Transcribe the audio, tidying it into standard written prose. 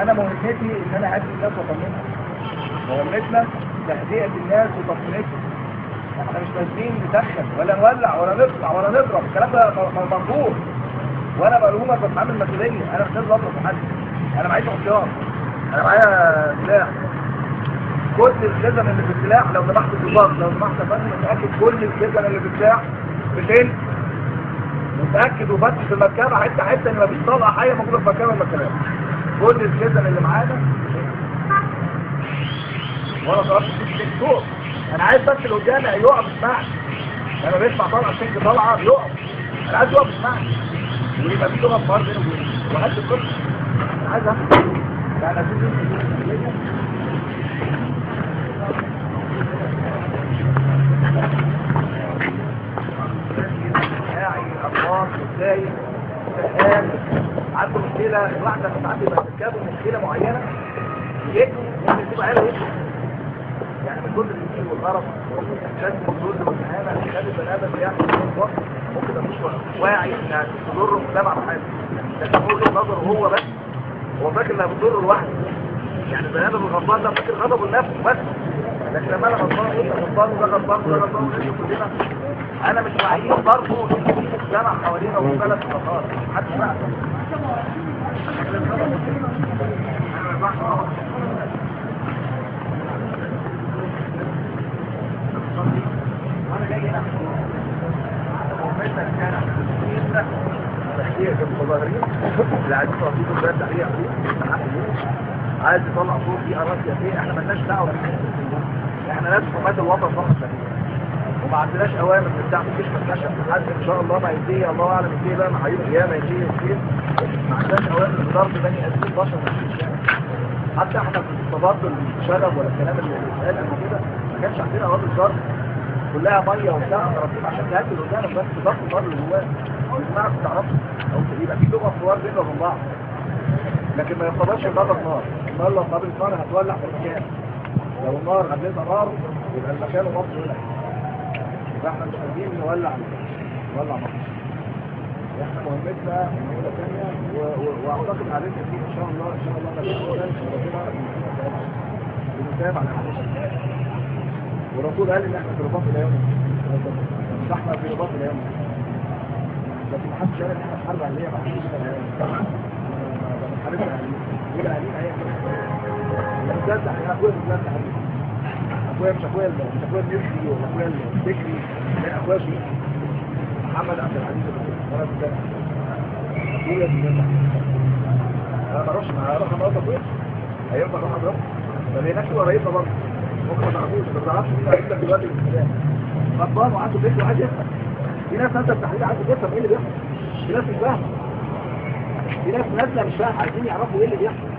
انا مهمتي ان انا اهدي الناس واطمنهم. مهمتنا تهدئه الناس وتطمينهم. احنا مش لازمين ندخل ولا نولع ولا نقطع ولا نضرب، الكلام ده مرفوض. وانا بقولهما بتحمل مسؤوليه، انا مش نازل اضرب في حد، انا معيش عصيان، انا معايا سلاح. كل الجزم اللي في السلاح لو سمحت الضباط، لو سمحت يا فندم متاكد كل الجزم اللي في السلاح بتنزل، متاكد وفتش في المركبه حته حته ان مفيش طلقه حيه موجوده في المركبه المركبات. كل الجزم اللي معانا وانا طلبت الدكتور، انا عايز بس اللي قدامي يقف يسمعني. لما بيسمع طلقه السنج طالعه بيقف، انا عايز يقف يسمعني ويبقى في لغه فرق بينه وبينه وحد القصه. انا عايز افهم يعني أطفال وسايق سهال عنده مشكلة. الواحد لما ساعات يبقى تركبه مشكلة معينة يجي ممكن تبقى عيله يجي يعني من كل التفكير والغرض والشد والذل والمهانة اللي خلي البني آدم بيعمل في وقت ممكن ما يكونش واعي انها تضر المجتمع بحاجة، لكن هو وجهة نظره هو بس، هو فاكر انها بتضر لوحده. يعني البني آدم الغضبان ده فاكر غضبه لنفسه بس، لكن لما انا غضبان وانت غضبان وده غضبان وده غضبان ونحن كلنا، انا مش واعيين برضه ان في مجتمع حوالينا وفي بلد خطر محدش بقى. وانا جاي هنا تحقيق المتظاهرين اللي عايزين يوصلوا بلاد تحقيق عايز يطلع صوت في اراضي سياسيه، احنا مالناش دعوه بالناس، احنا ناس حماة الوطن فقط لا غير. وما عندناش اوامر من الدعم، مفيش مكنشه لحد ان شاء الله ما ينتهي، الله اعلم ينتهي بقى مع يوم القيامه ينتهي كتير. ما عندناش اوامر لضرب بني ادمين بشر حتى احنا في التبادل الشغب ولا الكلام اللي اتقال قبل كده ما كانش عندنا اوامر ضرب كلها ميه وبتاع مرتبين عشان تهدي اللي قدامك بس ضرب الضرب اللي جواه وتسمعك تعرفه او يبقى في لغه حوار بيننا وبين بعض، لكن ما يقتضاش النار نار. النار لو قابلت نار هتولع في المكان، لو النار قابلتها نار يبقى المكان مصر ولع. فاحنا مش عايزين نولع مصر، احنا مهمتنا مهمه ثانيه واعتقد علينا فيه ان شاء الله بنتابع على حاجه. والرسول قال ان احنا في رباط الايام، مش احنا في رباط الايام، لكن ما حدش قال ان احنا في حرب اهليه مع حدش بنحاربها اهليه ولا اهلينا هي كده. احنا اخويا بنتلاتة اخويا مش اخويا النفسي ولا اخويا الفكري، لا اخويا في محمد عبد العزيز انا بتاعي اخويا بنتلاتة. انا ما اروحش مع رقم مرات اخويا هينفع اروح اضربه؟ طب هي نفسه قريبنا برضه ممكن ما تعرفوش، ما تعرفش مين هيجيب لك دلوقتي الاسلام غضبان وعنده فكر وعايز يفهم. في ناس نازله التحليل عايزه تفهم ايه اللي بيحصل، في ناس مش فاهمه، في ناس نازله مش فاهمه عايزين يعرفوا ايه اللي بيحصل.